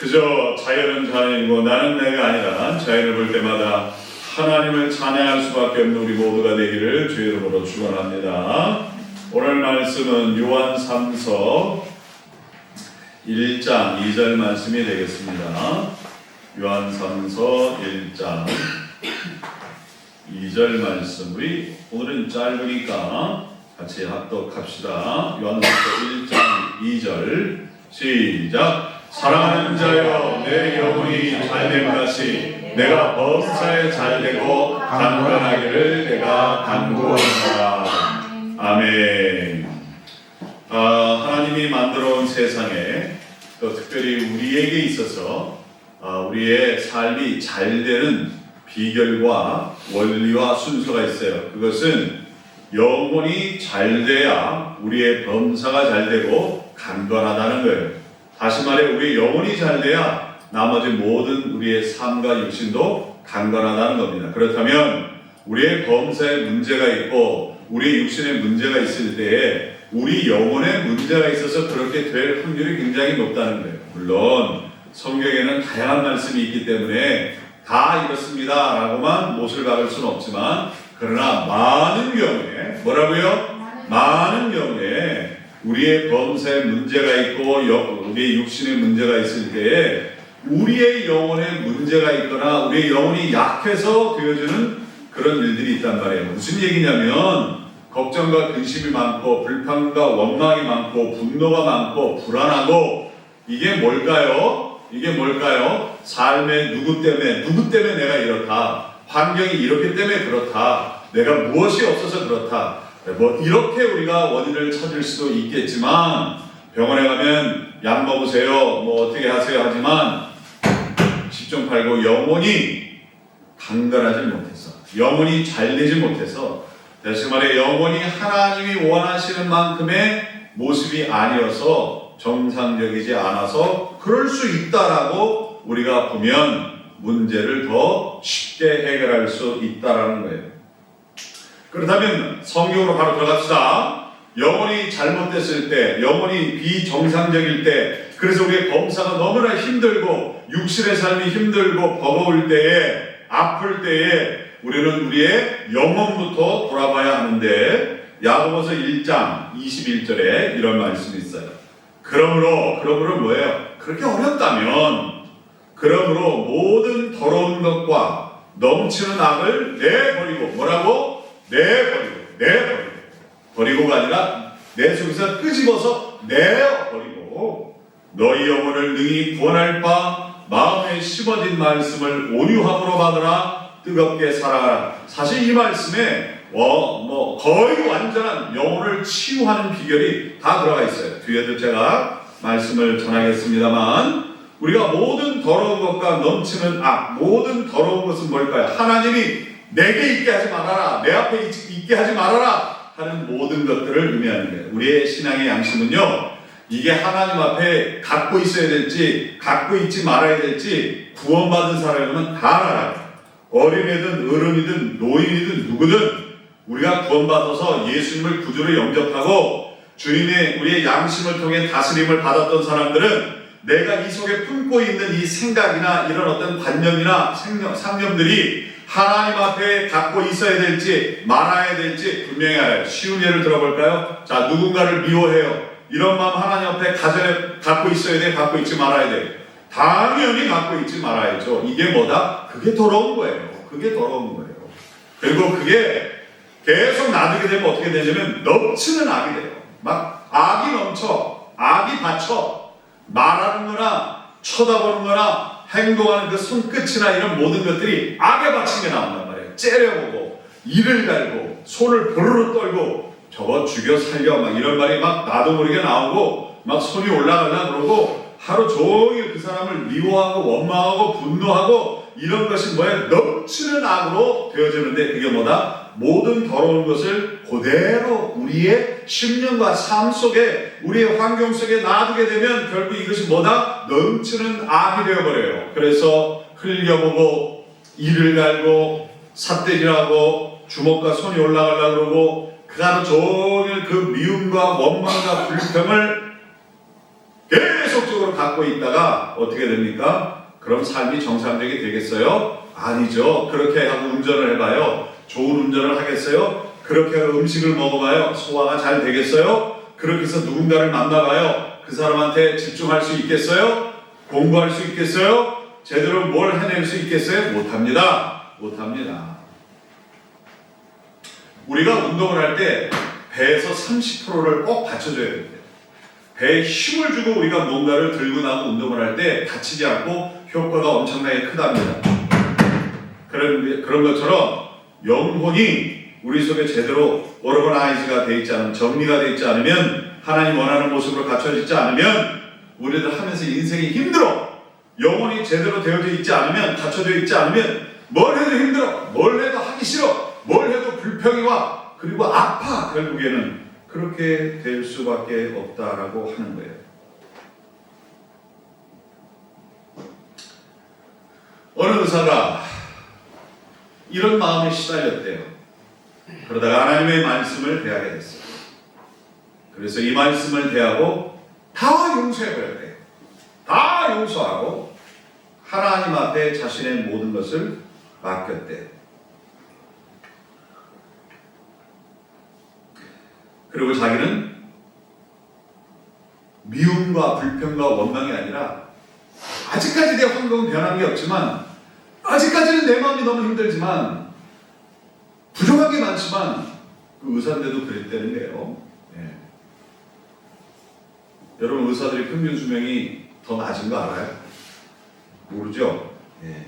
그저 자연은 자연이고 나는 내가 아니라 자연을 볼 때마다 하나님을 찬양할 수밖에 없는 우리 모두가 되기를 주의 이름으로 축원합니다. 오늘 말씀은 요한 3서 1장 2절 말씀이 되겠습니다. 요한 3서 1장 2절 말씀, 우리 오늘은 짧으니까 같이 합독합시다. 요한 3서 1장 2절 시작. 사랑하는 자여, 내 영혼이 잘됨 같이 내가 범사에 잘되고 강건하기를 내가 간구하노라. 아멘. 하나님이 만들어 온 세상에 또 특별히 우리에게 있어서 우리의 삶이 잘되는 비결과 원리와 순서가 있어요. 그것은 영혼이 잘돼야 우리의 범사가 잘되고 강건하다는 거예요. 다시 말해 우리의 영혼이 잘돼야 나머지 모든 우리의 삶과 육신도 강건하다는 겁니다. 그렇다면 우리의 범사에 문제가 있고 우리의 육신에 문제가 있을 때에 우리 영혼에 문제가 있어서 그렇게 될 확률이 굉장히 높다는 거예요. 물론 성경에는 다양한 말씀이 있기 때문에 다 이렇습니다 라고만 못을 박을 수는 없지만, 그러나 많은 경우에 뭐라고요? 많은 경우에 우리의 범사에 문제가 있고 우리의 육신에 문제가 있을 때에 우리의 영혼에 문제가 있거나 우리의 영혼이 약해서 되어지는 그런 일들이 있단 말이에요. 무슨 얘기냐면 걱정과 근심이 많고 불평과 원망이 많고 분노가 많고 불안하고, 이게 뭘까요? 이게 뭘까요? 삶의 누구 때문에 내가 이렇다, 환경이 이렇기 때문에 그렇다, 내가 무엇이 없어서 그렇다, 뭐 이렇게 우리가 원인을 찾을 수도 있겠지만, 병원에 가면 약 먹으세요, 뭐 어떻게 하세요 하지만 10중 8구 영혼이 강건하지 못해서, 영혼이 잘되지 못해서, 다시 말해 영혼이 하나님이 원하시는 만큼의 모습이 아니어서 정상적이지 않아서 그럴 수 있다라고 우리가 보면 문제를 더 쉽게 해결할 수 있다라는 거예요. 그렇다면 성경으로 바로 들어갑시다. 영혼이 잘못됐을 때, 영혼이 비정상적일 때, 그래서 우리의 범사가 너무나 힘들고 육신의 삶이 힘들고 버거울 때에, 아플 때에 우리는 우리의 영혼부터 돌아봐야 하는데, 야고보서 1장 21절에 이런 말씀이 있어요. 그러므로 뭐예요? 그렇게 어렵다면 그러므로 모든 더러운 것과 넘치는 악을 내버리고, 뭐라고? 내버리고 버리고가 아니라 내 속에서 끄집어서 내어버리고 너희 영혼을 능히 구원할 바 마음에 심어진 말씀을 온유함으로 받으라. 뜨겁게 사랑하라. 사실 이 말씀에 거의 완전한 영혼을 치유하는 비결이 다 들어가 있어요. 뒤에도 제가 말씀을 전하겠습니다만 우리가 모든 더러운 것과 넘치는 모든 더러운 것은 뭘까요? 하나님이 내게 있게 하지 말아라, 내 앞에 있게 하지 말아라 하는 모든 것들을 의미하는 거예요. 우리의 신앙의 양심은요, 이게 하나님 앞에 갖고 있어야 될지 갖고 있지 말아야 될지 구원받은 사람이면 다 알아요. 어린애든 어른이든 노인이든 누구든 우리가 구원받아서 예수님을 구주로 영접하고 주님의 우리의 양심을 통해 다스림을 받았던 사람들은 내가 이 속에 품고 있는 이 생각이나 이런 어떤 관념이나 상념들이 하나님 앞에 갖고 있어야 될지 말아야 될지 분명히 알아요. 쉬운 예를 들어볼까요? 자, 누군가를 미워해요. 이런 마음 하나님 앞에 갖고 있어야 돼? 갖고 있지 말아야 돼? 당연히 갖고 있지 말아야죠. 이게 뭐다? 그게 더러운 거예요. 그게 더러운 거예요. 그리고 그게 계속 놔두게 되면 어떻게 되냐면 넘치는 악이 돼요. 막 악이 넘쳐, 악이 받쳐 말하는 거나 쳐다보는 거나 행동하는 그 손끝이나 이런 모든 것들이 악에 받친 게 나온단 말이에요. 째려보고 이를 갈고 손을 보르르 떨고 저거 죽여 살려 막 이런 말이 막 나도 모르게 나오고 막 손이 올라가려고 그러고 하루 종일 그 사람을 미워하고 원망하고 분노하고 이런 것이 뭐예요? 넘치는 악으로 되어지는데 그게 뭐다? 모든 더러운 것을 그대로 우리의 심령과 삶 속에 우리의 환경 속에 놔두게 되면 결국 이것이 뭐다? 넘치는 악이 되어버려요. 그래서 흘려보고 이를 갈고 삿대질하고 주먹과 손이 올라가려고 그러고 그 하루 종일 그 미움과 원망과 불평을 계속적으로 갖고 있다가 어떻게 됩니까? 그럼 삶이 정상적이 되겠어요? 아니죠. 그렇게 하고 운전을 해봐요. 좋은 운전을 하겠어요? 그렇게 하고 음식을 먹어봐요. 소화가 잘 되겠어요? 그렇게 해서 누군가를 만나봐요. 그 사람한테 집중할 수 있겠어요? 공부할 수 있겠어요? 제대로 뭘 해낼 수 있겠어요? 못합니다. 못합니다. 우리가 운동을 할 때 배에서 30%를 꼭 받쳐줘야 됩니다. 배에 힘을 주고 우리가 뭔가를 들고 나고 운동을 할 때 다치지 않고 효과가 엄청나게 크답니다. 그런 것처럼 영혼이 우리 속에 제대로 오르거나이즈가 되어 있지 않으면, 정리가 되어 있지 않으면, 하나님 원하는 모습으로 갖춰지지 않으면 우리들 하면서 인생이 힘들어. 영혼이 제대로 되어져 있지 않으면, 갖춰져 있지 않으면 뭘 해도 힘들어. 뭘 해도 하기 싫어. 뭘 해도 불평이 와. 그리고 아파. 결국에는 그렇게 될 수밖에 없다라고 하는 거예요. 어느 의사가 이런 마음에 시달렸대요. 그러다가 하나님의 말씀을 대하게 됐어요. 그래서 이 말씀을 대하고 다 용서해버렸대요. 다 용서하고 하나님 앞에 자신의 모든 것을 맡겼대요. 그리고 자기는 미움과 불평과 원망이 아니라 아직까지 내 환경은 변한 게 없지만 아직까지는 내 마음이 너무 힘들지만 부족한 게 많지만 그 의사인데도 그랬다는 거예요. 예. 여러분 의사들이 평균 수명이 더 낮은 거 알아요? 모르죠? 예.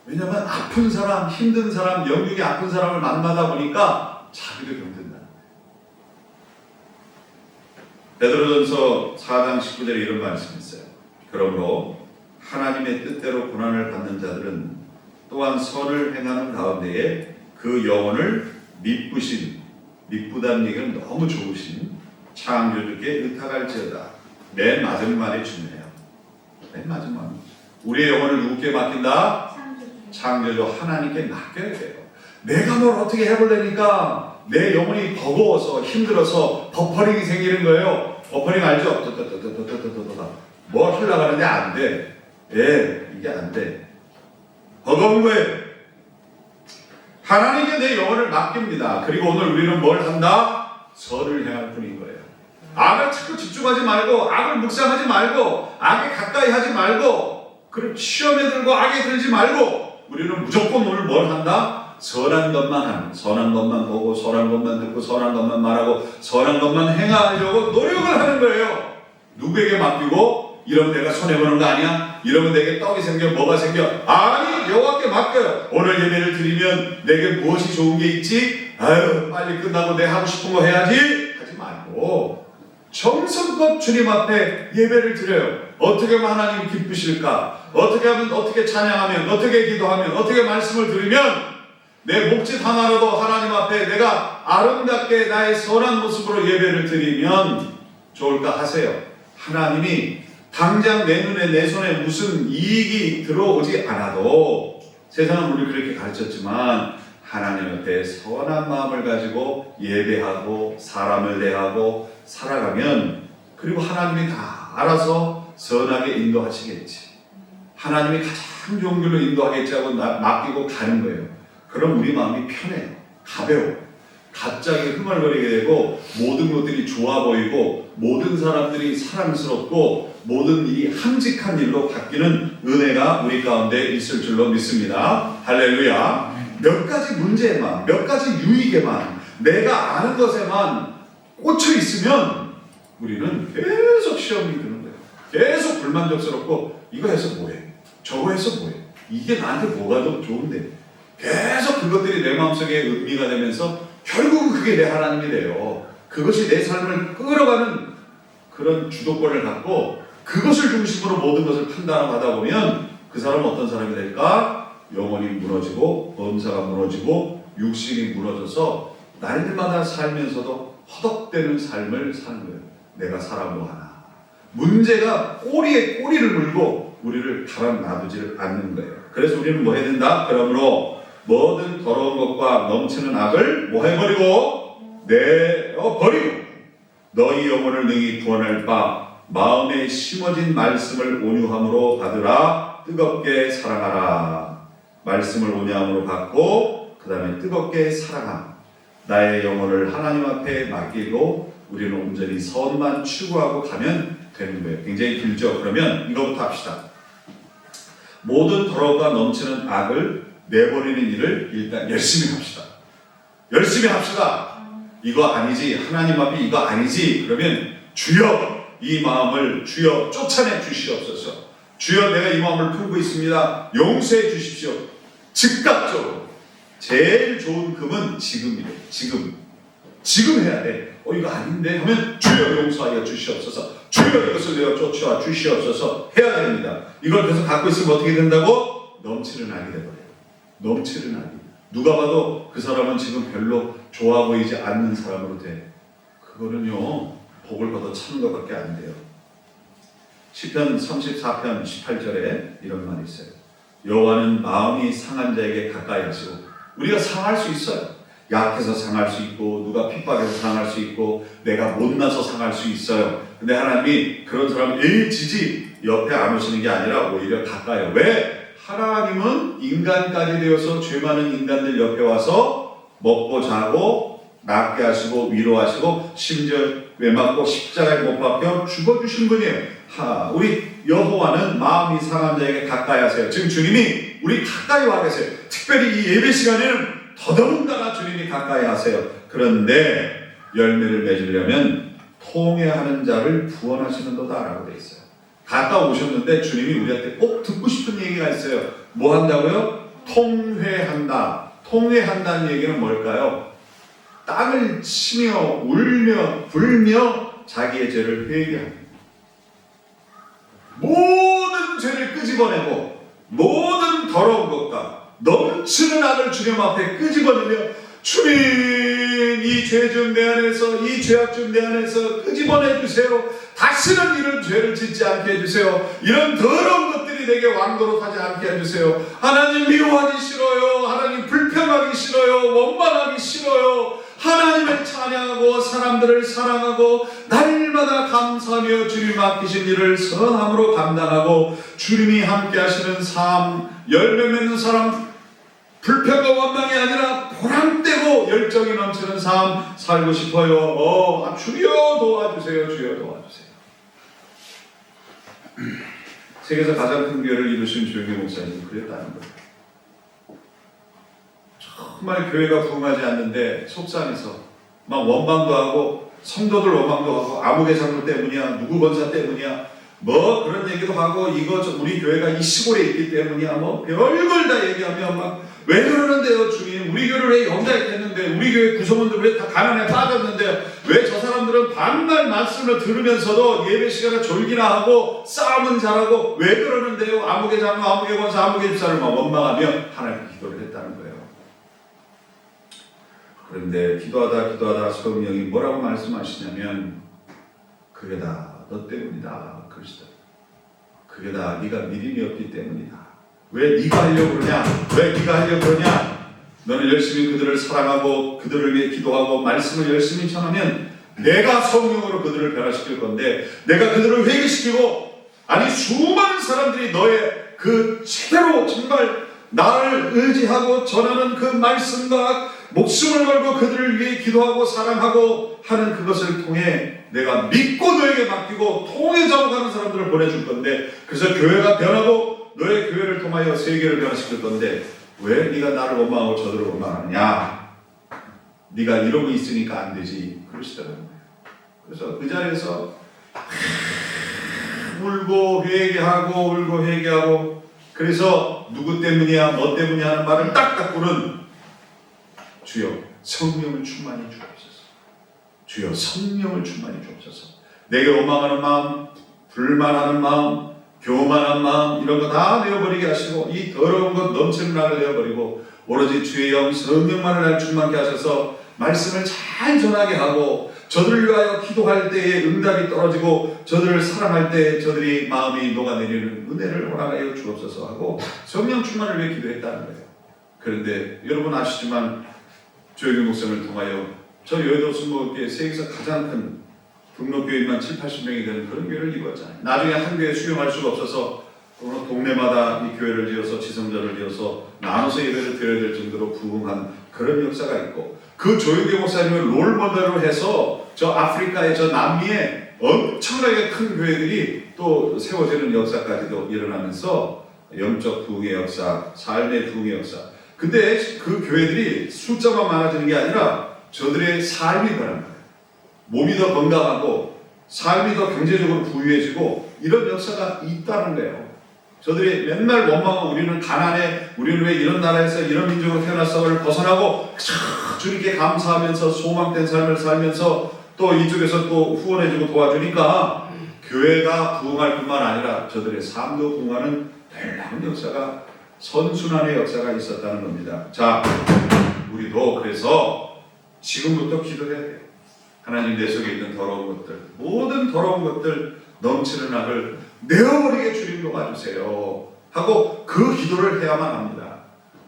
왜냐하면 아픈 사람, 힘든 사람, 영육이 아픈 사람을 만나다 보니까 자기도 병든다. 베드로전서 4장 19절에 이런 말씀이 있어요. 그러므로 하나님의 뜻대로 고난을 받는 자들은 또한 선을 행하는 가운데에 그 영혼을 미쁘다는 얘기는 너무 좋으신 창조주께 의탁할지어다. 맨 마지막이 중요해요. 맨 마지막. 우리의 영혼을 누구께 맡긴다? 창조주 하나님께 맡겨야 돼요. 내가 뭘 어떻게 해보려니까 내 영혼이 버거워서 힘들어서 버퍼링이 생기는 거예요. 버퍼링 알죠? 뭘 하려고 하는데 안 돼. 예, 이게 안 돼. 버거운 거예요. 하나님께 내 영혼을 맡깁니다. 그리고 오늘 우리는 뭘 한다? 선을 행할 뿐인 거예요. 악을 자꾸 집중하지 말고, 악을 묵상하지 말고, 악에 가까이 하지 말고, 그리고 시험에 들고 악에 들지 말고, 우리는 무조건 오늘 뭘 한다? 선한 것만 하는, 선한 것만 보고 선한 것만 듣고 선한 것만 말하고 선한 것만 행하려고 노력을 하는 거예요. 누구에게 맡기고 이러면 내가 손해보는 거 아니야? 이러면 내게 떡이 생겨 뭐가 생겨? 아니 여호와께 맡겨요. 오늘 예배를 드리면 내게 무엇이 좋은 게 있지? 아유 빨리 끝나고 내 하고 싶은 거 해야지 하지 말고 정성껏 주님 앞에 예배를 드려요. 어떻게 하면 하나님 기쁘실까? 어떻게 하면, 어떻게 찬양하면, 어떻게 기도하면, 어떻게 말씀을 들으면 내 목짓 하나라도 하나님 앞에 내가 아름답게 나의 선한 모습으로 예배를 드리면 좋을까 하세요. 하나님이 당장 내 눈에 내 손에 무슨 이익이 들어오지 않아도 세상은 우리 그렇게 가르쳤지만 하나님 앞에 선한 마음을 가지고 예배하고 사람을 대하고 살아가면 그리고 하나님이 다 알아서 선하게 인도하시겠지. 하나님이 가장 좋은 길로 인도하겠지 하고 맡기고 가는 거예요. 그럼 우리 마음이 편해요. 가벼워. 갑자기 흥얼거리게 되고 모든 것들이 좋아 보이고 모든 사람들이 사랑스럽고 모든 일이 함직한 일로 바뀌는 은혜가 우리 가운데 있을 줄로 믿습니다. 할렐루야. 몇 가지 문제에만, 몇 가지 유익에만, 내가 아는 것에만 꽂혀 있으면 우리는 계속 시험이 드는 거예요. 계속 불만족스럽고 이거 해서 뭐해? 저거 해서 뭐해? 이게 나한테 뭐가 더 좋은데? 계속 그것들이 내 마음속에 의미가 되면서 결국은 그게 내 하나님이 돼요. 그것이 내 삶을 끌어가는 그런 주도권을 갖고 그것을 중심으로 모든 것을 판단하고 하다 보면 그 사람은 어떤 사람이 될까? 영혼이 무너지고 범사가 무너지고 육신이 무너져서 날마다 살면서도 허덕대는 삶을 사는 거예요. 내가 살아 뭐하나. 문제가 꼬리에 꼬리를 물고 우리를 가만 놔두지를 않는 거예요. 그래서 우리는 뭐 해야 된다? 그러므로 모든 더러운 것과 넘치는 악을 뭐 해버리고 내어버리고 너희 영혼을 능히 구원할 바 마음에 심어진 말씀을 온유함으로 받으라. 뜨겁게 사랑하라. 말씀을 온유함으로 받고 그 다음에 뜨겁게 사랑함. 나의 영혼을 하나님 앞에 맡기고 우리는 온전히 선만 추구하고 가면 되는 거예요. 굉장히 길죠. 그러면 이거부터 합시다. 모든 더러움과 넘치는 악을 내버리는 일을 일단 열심히 합시다. 열심히 합시다. 이거 아니지. 하나님 앞에 이거 아니지. 그러면 주여 이 마음을 주여 쫓아내 주시옵소서. 주여 내가 이 마음을 품고 있습니다. 용서해 주십시오. 즉각적으로. 제일 좋은 금은 지금이래. 지금 해야 돼. 이거 아닌데 하면 주여 용서하여 주시옵소서. 주여 이것을 내가 쫓아와 주시옵소서 해야 됩니다. 이걸 계속 갖고 있으면 어떻게 된다고? 넘치는 악이 돼버려요. 넘치는 악이. 누가 봐도 그 사람은 지금 별로 좋아 보이지 않는 사람으로 돼. 그거는요 복을 걷어 차는 것밖에 안 돼요. 시편 34편 18절에 이런 말이 있어요. 여호와는 마음이 상한 자에게 가까이 하시고 우리가 상할 수 있어요. 약해서 상할 수 있고 누가 핍박해서 상할 수 있고 내가 못나서 상할 수 있어요. 근데 하나님이 그런 사람 일지지 옆에 안 오시는 게 아니라 오히려 가까이. 왜? 하나님은 인간까지 되어서 죄 많은 인간들 옆에 와서 먹고 자고 낫게 하시고 위로하시고 심지어 외맞고 십자가에 못 박혀 죽어주신 분이에요. 우리 여호와는 마음이 상한 자에게 가까이 하세요. 지금 주님이 우리 가까이 와 계세요. 특별히 이 예배 시간에는 더더군다나 주님이 가까이 하세요. 그런데 열매를 맺으려면 통회하는 자를 구원하시는도다라고 되어 있어요. 갔다 오셨는데 주님이 우리한테 꼭 듣고 싶은 얘기가 있어요. 뭐 한다고요? 통회한다. 통회한다는 얘기는 뭘까요? 땅을 치며 울며 불며 자기의 죄를 회개합니다. 모든 죄를 끄집어내고 모든 더러운 것과 넘치는 악을 주님 앞에 끄집어내며 주님 이 죄 좀 내 안에서 이 죄악 좀 내 안에서 끄집어내 주세요. 다시는 이런 죄를 짓지 않게 해주세요. 이런 더러운 것들이 내게 왕노릇하지 않게 해주세요. 하나님 미워하기 싫어요. 하나님 불평하기 싫어요. 원망하기 싫어요. 하나님을 찬양하고 사람들을 사랑하고 날마다 감사하며 주님 맡기신 일을 선함으로 감당하고 주님이 함께 하시는 삶, 열매 맺는 사람, 불평과 원망이 아니라 보람되고 열정이 넘치는 삶 살고 싶어요. 주여 도와주세요. 주여 도와주세요. 세계에서 가장 큰 교회를 이루신 조영기 목사님은 그랬다는 거예요. 정말 교회가 부흥하지 않는데 속상해서 막 원망도 하고 성도들 원망도 하고 아무개 장로 때문이야, 누구 권사 때문이야, 뭐 그런 얘기도 하고 이거 우리 교회가 이 시골에 있기 때문이야, 뭐 별걸 다 얘기하면 막 왜 그러는데요 주님, 우리 교회를 왜 영달했는데, 우리 교회 구성원들 왜 다 가난에 빠졌는데, 왜 저 사람들은 반날 말씀을 들으면서도 예배 시간에 졸기나 하고 싸움은 잘하고 왜 그러는데요, 아무개 장로, 아무개 권사, 아무개 집사를 막 원망하며 하나님께 기도를 했다는 거예요. 그런데 기도하다 성령이 뭐라고 말씀하시냐면, 그게 다 너 때문이다 그러시다. 그게 다 네가 믿음이 없기 때문이다. 왜 네가 하려고 그러냐? 왜 네가 하려고 그러냐? 너는 열심히 그들을 사랑하고 그들을 위해 기도하고 말씀을 열심히 전하면 내가 성령으로 그들을 변화시킬 건데, 내가 그들을 회개시키고, 아니 수많은 사람들이 너의 그 제대로 정말 나를 의지하고 전하는 그 말씀과 목숨을 걸고 그들을 위해 기도하고 사랑하고 하는 그것을 통해 내가 믿고 너에게 맡기고 통해 잡아가는 사람들을 보내줄 건데, 그래서 교회가 변하고 너의 교회를 통하여 세계를 변화시킬 건데 왜 네가 나를 원망하고 저들을 원망하느냐? 네가 이러고 있으니까 안 되지 그러시더라고요. 그래서 그 자리에서 울고 회개하고 그래서 누구 때문이야 뭐 때문이야 하는 말을 딱딱꾸는 주여 성령을 충만히 주옵소서. 주여 성령을 충만히 주옵소서. 내게 원망하는 마음, 불만하는 마음, 교만한 마음 이런 거 다 내어버리게 하시고 이 더러운 것 넘치는 나를 내어버리고 오로지 주의 영 성령만을 날 충만케 하셔서 말씀을 잘 전하게 하고, 저들을 위하여 기도할 때에 응답이 떨어지고 저들을 사랑할 때 저들이 마음이 녹아내리는 은혜를 허락하여 주옵소서 하고 성령 충만을 위해 기도했다는 거예요. 그런데 여러분 아시지만 조영규 목사님을 통하여 저 여의도 순복음교회 세계에서 가장 큰 등록교인만 70-80명이 되는 그런 교회를 이루었잖아요. 나중에 한 교회 수용할 수가 없어서 동네마다 이 교회를 지어서 지성전을 지어서 나눠서 예배를 드려야 될 정도로 부흥한 그런 역사가 있고, 그 조영규 목사님을 롤모델로 해서 저 아프리카의 저 남미에 엄청나게 큰 교회들이 또 세워지는 역사까지도 일어나면서 영적 부흥의 역사, 삶의 부흥의 역사. 근데 그 교회들이 숫자만 많아지는 게 아니라 저들의 삶이 변한 거예요. 몸이 더 건강하고 삶이 더 경제적으로 부유해지고 이런 역사가 있다는 거예요. 저들이 맨날 원망하고 우리는 가난해, 우리는 왜 이런 나라에서 이런 민족으로 태어났어를 벗어나고 주님께 감사하면서 소망된 삶을 살면서 또 이쪽에서 또 후원해주고 도와주니까 교회가 부흥할 뿐만 아니라 저들의 삶도 부흥하는 놀라운 역사가, 선순환의 역사가 있었다는 겁니다. 자, 우리도 그래서 지금부터 기도해야 돼요. 하나님 내 속에 있는 더러운 것들, 모든 더러운 것들 넘치는 악을 내어버리게 주님 도와주세요 하고 그 기도를 해야만 합니다.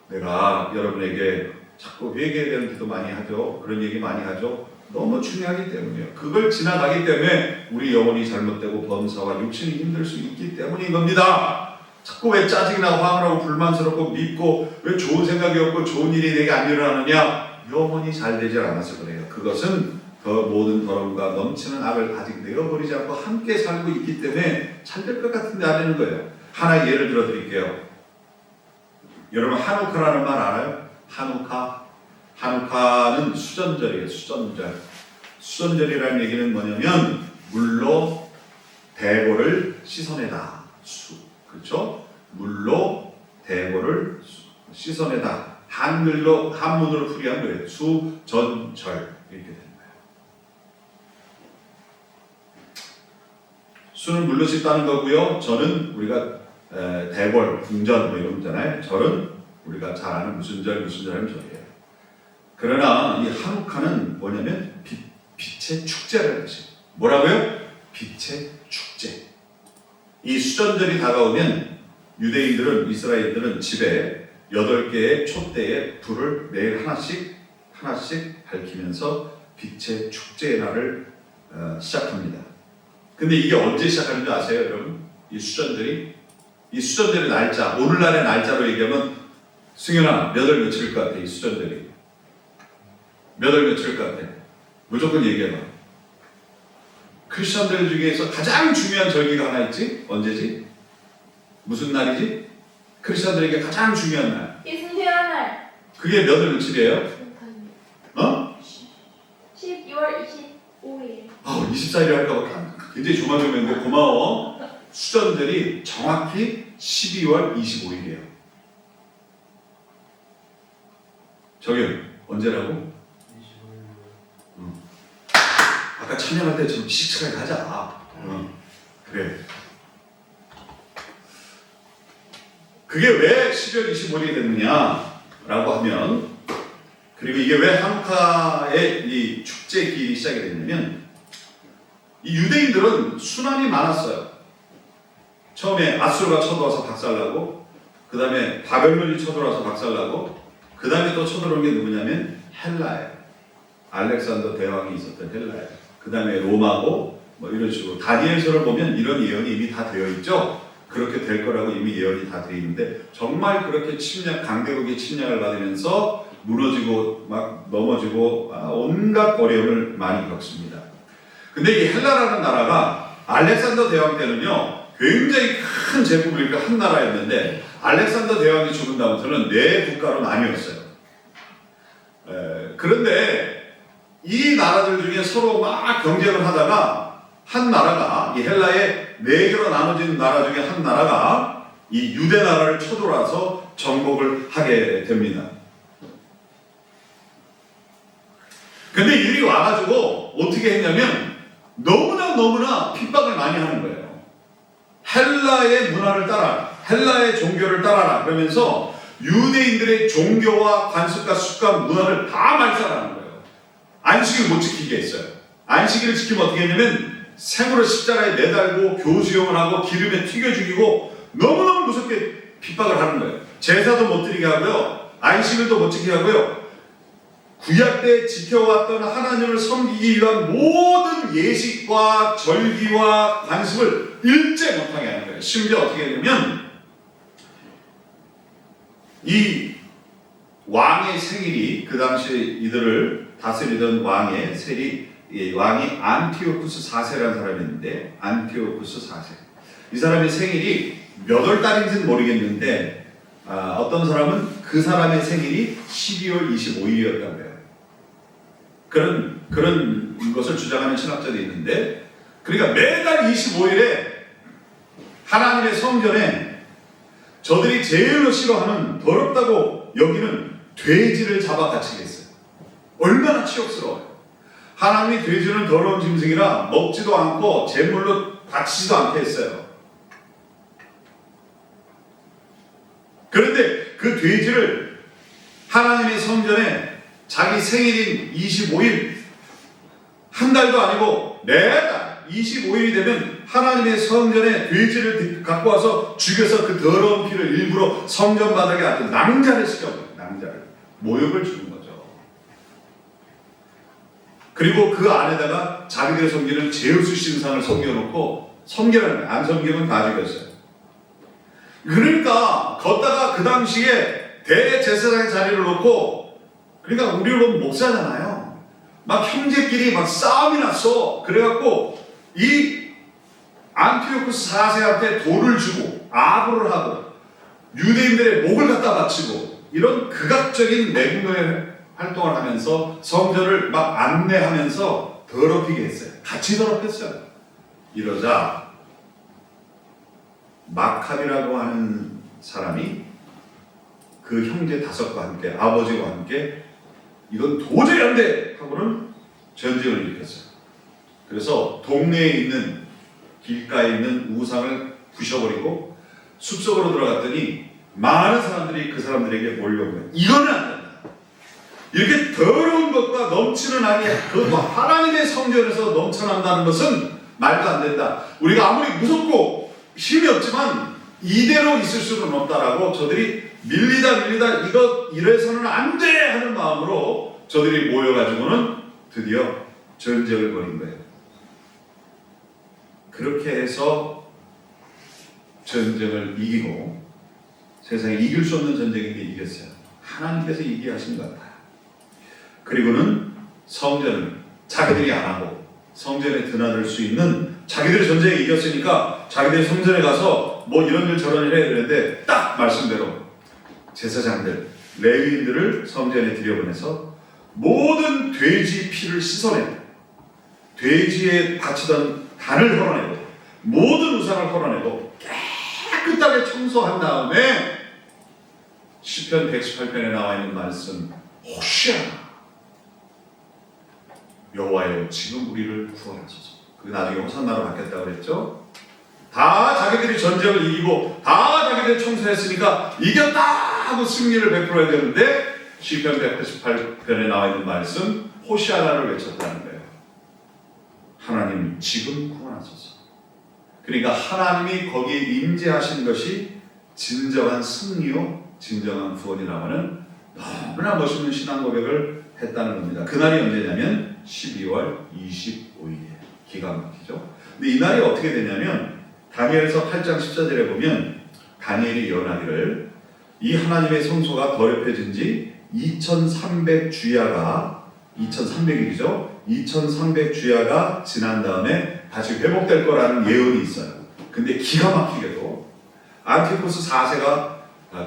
내가 여러분에게 자꾸 회개에 대한 기도 많이 하죠. 그런 얘기 많이 하죠. 너무 중요하기 때문이에요. 그걸 지나가기 때문에 우리 영혼이 잘못되고 범사와 육신이 힘들 수 있기 때문인 겁니다. 자꾸 왜 짜증이 나고 화를 하고 불만스럽고 밉고 왜 좋은 생각이 없고 좋은 일이 내게 안 일어나느냐? 영혼이 잘 되지 않아서 그래요. 그것은 더 모든 더러움과 넘치는 악을 아직 내어버리지 않고 함께 살고 있기 때문에 잘 될 것 같은데 안 되는 거예요. 하나 예를 들어 드릴게요. 여러분 하누카라는 말 알아요? 하누카는 수전절이에요. 수전절이라는 얘기는 뭐냐면 물로 대고를 씻어내다. 그렇죠? 물로 대고를 씻어내다. 한문으로 풀이한 거예요. 수전절 이렇게 됩니다. 수는 물로 씻다는 거고요. 절은 우리가 대궐, 궁전 뭐 이런 거잖아요. 절은 우리가 잘 아는 무슨 절이면 절이에요. 그러나 이 하누카는 뭐냐면 빛의 축제라는 뜻이에요. 뭐라고요? 빛의 축제. 이 수전절이 다가오면 유대인들은, 이스라엘들은 집에 8개의 촛대에 불을 매일 하나씩 밝히면서 빛의 축제의 날을 시작합니다. 근데 이게 언제 시작하는지 아세요, 여러분? 이 수전절의 날짜, 오늘날의 날짜로 얘기하면 승현아, 몇 월 며칠일 것 같아, 이 수전절이? 몇 월 며칠일 것 같아? 무조건 얘기해봐. 크리스천들 중에서 가장 중요한 절기가 하나 있지? 언제지? 무슨 날이지? 크리스천들에게 가장 중요한 날. 예수님의 날. 그게 몇 월 며칠이에요? 12월 25일. 24일 할까 굉장히 조마조마했는데 고마워. 수전절이 정확히 12월 25일이에요. 저기 언제라고? 25일. 아까 찬양할 때 좀 시크하게 하자. 그래. 그게 왜 12월 25일이 됐느냐라고 하면, 그리고 이게 왜 한우카의 이 축제 기일이 시작이 됐냐면, 이 유대인들은 순환이 많았어요. 처음에 아수르가 쳐들어와서 박살나고, 그 다음에 바벨론이 쳐들어와서 박살나고, 그 다음에 또 쳐들어온 게 누구냐면 헬라예요. 알렉산더 대왕이 있었던 헬라예요. 그 다음에 로마고 뭐 이런 식으로 다니엘서를 보면 이런 예언이 이미 다 되어 있죠. 그렇게 될 거라고 이미 예언이 다 되어 있는데, 정말 그렇게 강대국의 침략을 받으면서 무너지고 막 넘어지고 온갖 어려움을 많이 겪습니다. 근데 이 헬라라는 나라가 알렉산더 대왕 때는요 굉장히 큰 제국을 한 나라였는데, 알렉산더 대왕이 죽은 다음부터는 네 국가로 나뉘었어요. 그런데 이 나라들 중에 서로 막 경쟁을 하다가 한 나라가, 이 헬라의 네 개로 나눠진 나라 중에 한 나라가 이 유대 나라를 쳐들어와서 정복을 하게 됩니다. 근데 이들이 와가지고 어떻게 했냐면 너무나 핍박을 많이 하는 거예요. 헬라의 문화를 따라, 헬라의 종교를 따라라 그러면서 유대인들의 종교와 관습과 습관, 문화를 다 말살하는 거예요. 안식일 못 지키게 했어요. 안식일을 지키면 어떻게 했냐면 생으로 십자가에 매달고 교수형을 하고 기름에 튀겨 죽이고 너무너무 무섭게 핍박을 하는 거예요. 제사도 못 드리게 하고요, 안식일도 못 지키게 하고요, 구약 때 지켜왔던 하나님을 섬기기 위한 모든 예식과 절기와 관습을 일제 못하게 하는 거예요. 심지어 어떻게 했냐면 이 왕의 생일이, 그 당시에 이들을 다스리던 왕의 생일이, 왕이 안티오쿠스 4세라는 사람이 있는데, 안티오쿠스 4세, 이 사람의 생일이 몇 월 달인지는 모르겠는데 어떤 사람은 그 사람의 생일이 12월 25일이었다고 해요. 그런 것을 주장하는 신학자도 있는데, 그러니까 매달 25일에 하나님의 성전에 저들이 제일로 싫어하는, 더럽다고 여기는 돼지를 잡아 갇히게 했어요. 얼마나 치욕스러워요. 하나님이 돼지는 더러운 짐승이라 먹지도 않고 제물로 바치지도 않게 했어요. 그런데 그 돼지를 하나님의 성전에 자기 생일인 25일, 한 달도 아니고 매달 25일이 되면 하나님의 성전에 돼지를 갖고 와서 죽여서 그 더러운 피를 일부러 성전 바닥에 아주 낭자를 시켜버려요. 낭자를. 모욕을 주는 거죠. 그리고 그 안에다가 자기들의 섬기는 제우스 신상을 섬겨놓고, 섬기라는 거예요. 안 섬기면 다 죽였어요. 그러니까 걷다가 그 당시에 대제사장의 자리를 놓고, 그러니까 우리를 보면 목사잖아요. 막 형제끼리 막 싸움이 났어. 그래갖고 이 안티오쿠스 4세한테 돈을 주고 아부를 하고 유대인들의 목을 갖다 바치고 이런 극악적인 내국노예 활동을 하면서 성전을 막 안내하면서 더럽히게 했어요. 같이 더럽혔어요. 이러자 마카비라고 하는 사람이 그 형제 5과 함께, 아버지와 함께 이건 도저히 안 돼! 하고는 전쟁을 일으켰어요. 그래서 동네에 있는, 길가에 있는 우상을 부셔버리고 숲속으로 들어갔더니 많은 사람들이 그 사람들에게 몰려온 거예요. 이거는 안 된다. 이렇게 더러운 것과 넘치는 악이 그것도 하나님의 성전에서 넘쳐난다는 것은 말도 안 된다. 우리가 아무리 무섭고 힘이 없지만 이대로 있을 수는 없다라고 저들이 밀리다 이거 이래서는 안 돼! 하는 마음으로 저들이 모여가지고는 드디어 전쟁을 벌인 거예요. 그렇게 해서 전쟁을 이기고, 세상에 이길 수 없는 전쟁인데 이겼어요. 하나님께서 이기게 하신 것 같아요. 그리고는 성전을 자기들이 안 하고 성전에 드나들 수 있는, 자기들이 전쟁에 이겼으니까 자기들이 성전에 가서 뭐 이런 일 저런 일 해야 되는데 딱 말씀대로 제사장들 레위인들을 성전에 들여보내서 모든 돼지 피를 씻어내고 돼지에 바치던 단을 헐어내고 모든 우상을 헐어내고 깨끗하게 청소한 다음에 시편 118편에 나와 있는 말씀 호시아나 여호와여 지금 우리를 구원하소서. 그게 나중에 호산나로 바뀌었다고 그랬죠. 다 자기들이 전쟁을 이기고 다 자기들이 청소했으니까 이겼다 하고 승리를 베풀어야 되는데 시편 188편에 나와 있는 말씀 호시아나를 외쳤다는 거예요. 하나님 지금 구원하소서. 그러니까 하나님이 거기에 임재하신 것이 진정한 승리요 진정한 구원이라고 하는 너무나 멋있는 신앙 고백을 했다는 겁니다. 그날이 언제냐면 12월 25일이에요. 기가 막히죠. 근데 이 날이 어떻게 되냐면 다니엘서 8장 14절에 보면 다니엘이 예언하기를 이 하나님의 성소가 더럽혀진 지 2300주야가 2300일이죠. 2300주야가 지난 다음에 다시 회복될 거라는 예언이 있어요. 근데 기가 막히게도 안티코스 4세가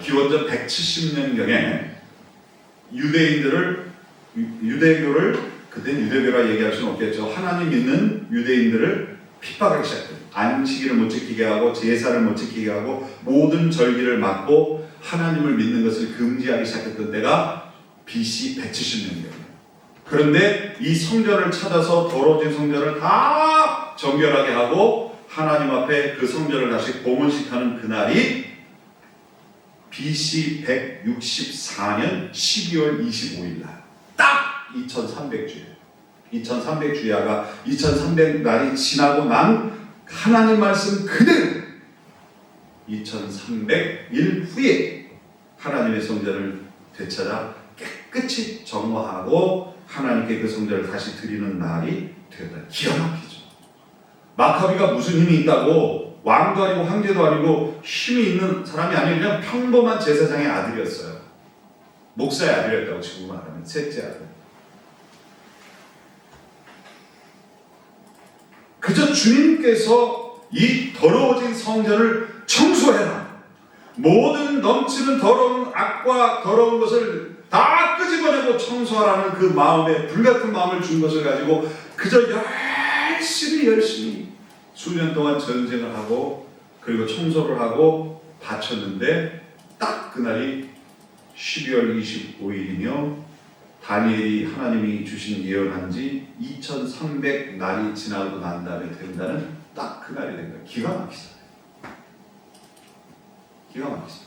기원전 170년경에 유대교를 그때는 유대교라 얘기할 수는 없겠죠. 하나님 믿는 유대인들을 핍박하기 시작해요. 안식일을 못 지키게 하고 제사를 못 지키게 하고 모든 절기를 막고 하나님을 믿는 것을 금지하기 시작했던 때가 BC 170년경이에요. 그런데 이 성전을 찾아서 더러워진 성전을 다 정결하게 하고 하나님 앞에 그 성전을 다시 봉헌식하는 그날이 BC 164년 12월 25일 날 딱 2300주야. 2300주야가 2300날이 지나고 난 하나님 말씀 그대로 2300일 후에 하나님의 성전을 되찾아 깨끗이 정화하고 하나님께 그 성전을 다시 드리는 날이 되었다. 기가 막히죠. 마카비가 무슨 힘이 있다고 왕도 아니고 황제도 아니고 힘이 있는 사람이 아니라 그냥 평범한 제사장의 아들이었어요. 목사의 아들이었다고 지금 말하면 셋째 아들. 그저 주님께서 이 더러워진 성전을 청소해라. 모든 넘치는 더러운 악과 더러운 것을 다 끄집어내고 청소하라는 그 마음에 불같은 마음을 준 것을 가지고 그저 열심히 수년 동안 전쟁을 하고 그리고 청소를 하고 바쳤는데 딱 그날이 12월 25일이며 다니엘이 하나님이 주신 예언한 지 2300날이 지나고 난 다음에 된다는 딱 그날이 된 거예요. 기가 막히죠. 기가 막히죠.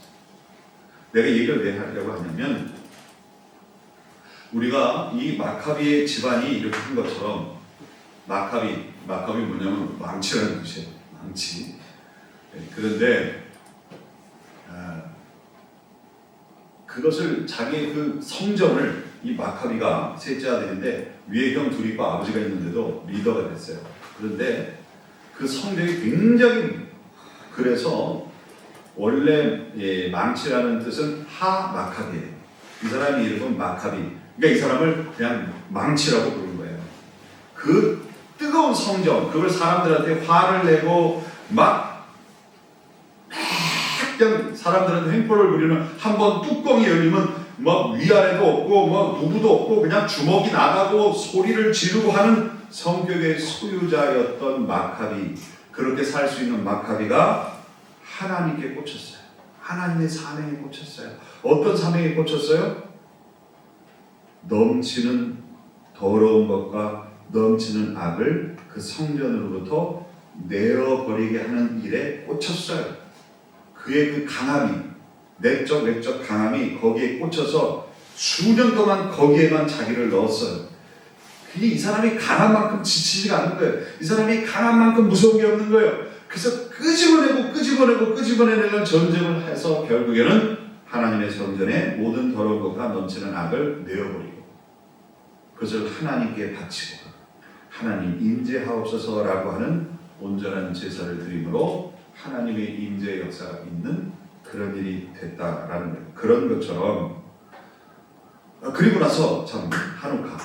내가 이 얘기를 왜 하려고 하냐면 우리가 이 마카비의 집안이 이렇게 한 것처럼 마카비 뭐냐면 망치라는 뜻이에요. 망치. 그런데 그것을 자기의 그 성전을 이 마카비가 셋째 아들인데 위에 형 둘이 있고 아버지가 있는데도 리더가 됐어요. 그런데 그 성전이 굉장히 그래서 원래 망치라는 뜻은 하마카비예요. 이 사람의 이름은 마카비. 그러니까 이 사람을 그냥 망치라고 부른 거예요. 그 뜨거운 성전, 그걸 사람들한테 화를 내고 막 그냥 사람들한테 횡포를 부리는 한번 뚜껑이 열리면 막 위아래도 없고 뭐 누구도 없고 그냥 주먹이 나가고 소리를 지르고 하는 성격의 소유자였던 마카비. 그렇게 살 수 있는 마카비가 하나님께 꽂혔어요. 하나님의 사명에 꽂혔어요. 어떤 사명에 꽂혔어요? 넘치는 더러운 것과 넘치는 악을 그 성전으로부터 내어버리게 하는 일에 꽂혔어요. 그의 그 강함이, 내적 강함이 거기에 꽂혀서 수년 동안 거기에만 자기를 넣었어요. 그게 이 사람이 강한 만큼 지치지가 않는 거예요. 이 사람이 강한 만큼 무서운 게 없는 거예요. 그래서 끄집어내는 전쟁을 해서 결국에는 하나님의 성전에 모든 더러운 것과 넘치는 악을 내어버리고 그것을 하나님께 바치고 하나님 임재하옵소서라고 하는 온전한 제사를 드림으로 하나님의 임재 역사가 있는 그런 일이 됐다라는 거예요. 그런 것처럼 그리고 나서 참 하누카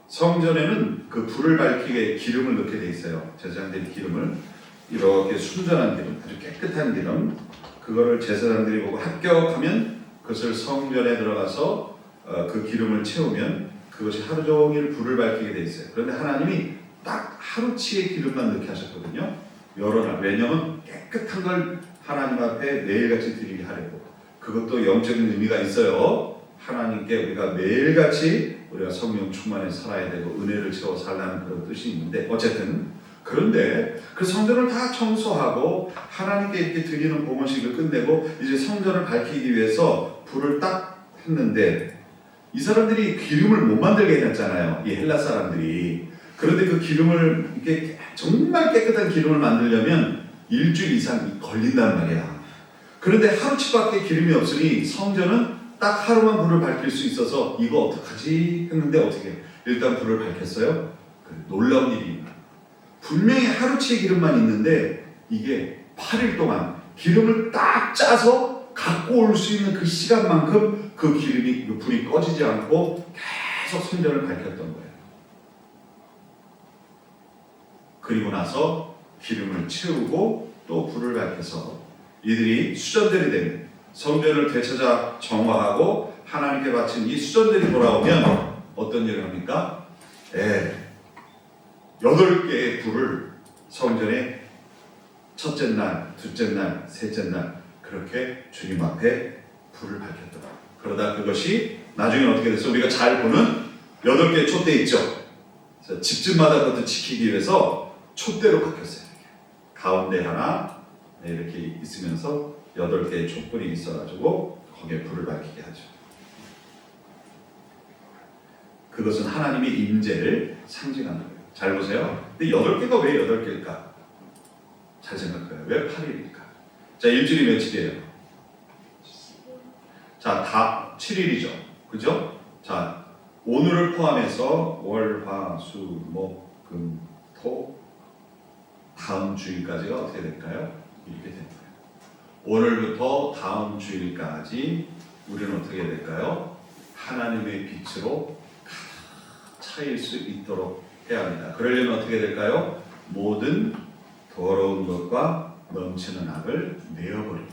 성전에는 그 불을 밝히게 기름을 넣게 돼 있어요. 제사장들이 기름을 이렇게 순전한 기름, 아주 깨끗한 기름, 그거를 제사장들이 보고 합격하면 그것을 성전에 들어가서 그 기름을 채우면 그것이 하루 종일 불을 밝히게 돼 있어요. 그런데 하나님이 딱 하루치의 기름만 넣게 하셨거든요. 여러 날. 왜냐하면 깨끗한 걸 하나님 앞에 매일같이 드리게 하려고. 그것도 영적인 의미가 있어요. 하나님께 우리가 매일같이 우리가 성령 충만에 살아야 되고 은혜를 채워 살라는 그런 뜻이 있는데 어쨌든 그런데 그 성전을 다 청소하고 하나님께 이렇게 드리는 봉헌식을 끝내고 이제 성전을 밝히기 위해서 불을 딱 했는데 이 사람들이 기름을 못 만들게 해놨잖아요. 이 헬라 사람들이. 그런데 그 기름을 이렇게 정말 깨끗한 기름을 만들려면 일주일 이상 걸린단 말이야. 그런데 하루치밖에 기름이 없으니 성전은 딱 하루만 불을 밝힐 수 있어서 이거 어떡하지 했는데 어떻게 일단 불을 밝혔어요. 놀라운 일입니다. 분명히 하루치의 기름만 있는데 이게 8일 동안 기름을 딱 짜서 갖고 올 수 있는 그 시간만큼 그 기름이 그 불이 꺼지지 않고 계속 성전을 밝혔던 거예요. 그리고 나서 기름을 채우고 또 불을 밝혀서 이들이 수전들이 되면 성전을 되찾아 정화하고 하나님께 바친 이 수전들이 돌아오면 어떤 일을 합니까? 8개의 불을 성전에 첫째 날, 둘째 날, 셋째 날 그렇게 주님 앞에 불을 밝혔더라. 그러다 그것이 나중에 어떻게 됐어? 우리가 잘 보는 8개의 촛대 있죠? 그래서 집집마다 그것도 지키기 위해서 촛대로 바뀌었어요. 가운데 하나 이렇게 있으면서 8개의 촛불이 있어가지고 거기에 불을 밝히게 하죠. 그것은 하나님의 임재를 상징하는 거예요. 잘 보세요. 근데 8개가 왜 8개일까? 잘 생각해요. 왜 8일일까? 자, 일주일이 며칠이에요? 자, 다 7일이죠. 그죠? 자, 오늘을 포함해서 월, 화, 수, 목, 금, 토 다음 주일까지가 어떻게 될까요? 이렇게 됩니다. 오늘부터 다음 주일까지 우리는 어떻게 될까요? 하나님의 빛으로 차일 수 있도록 해야 합니다. 그러려면 어떻게 될까요? 모든 더러운 것과 넘치는 악을 내어버리고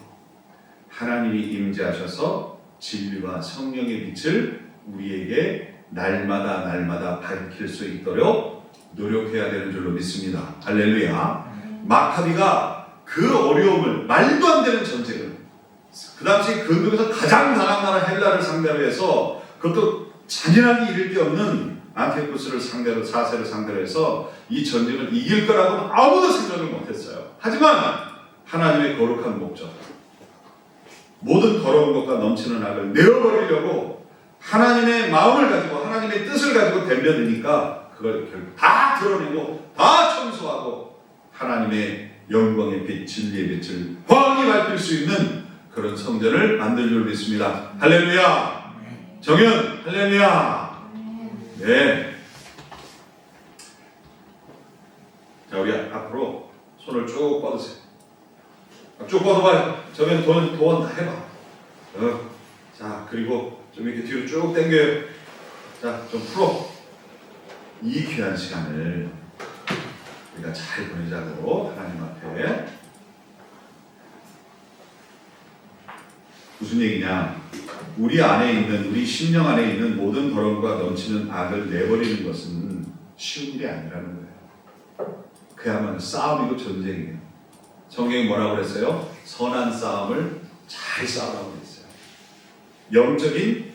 하나님이 임재하셔서 진리와 성령의 빛을 우리에게 날마다 밝힐 수 있도록 노력해야 되는 줄로 믿습니다. 할렐루야. 마카비가 그 어려움을 말도 안 되는 전쟁을 그 당시 근동에서 가장 강한 나라 헬라를 상대로 해서 그것도 잔인하게 이를 게 없는 안티오쿠스를 상대로 4세를 상대로 해서 이 전쟁을 이길 거라고는 아무도 생각을 못했어요. 하지만 하나님의 거룩한 목적 모든 더러운 것과 넘치는 악을 내어버리려고 하나님의 마음을 가지고 하나님의 뜻을 가지고 덤벼드니까 그걸 결국 다 드러내고 다 청소하고 하나님의 영광의 빛, 진리의 빛을 환히 밝힐 수 있는 그런 성전을 만들 줄 믿습니다. 할렐루야. 정연 할렐루야. 네. 자, 우리 앞으로 손을 쭉 뻗으세요. 쭉 뻗어봐요. 정연 도원 다 해봐. 자, 그리고 좀 이렇게 뒤로 쭉 당겨요. 자, 좀 풀어. 이 귀한 시간을 우리가 잘 보내자고 하나님 앞에. 무슨 얘기냐? 우리 안에 있는, 우리 심령 안에 있는 모든 더러움과 넘치는 악을 내버리는 것은 쉬운 일이 아니라는 거예요. 그야말로 싸움이고 전쟁이에요. 성경이 뭐라고 그랬어요? 선한 싸움을 잘 싸우라고 그랬어요. 영적인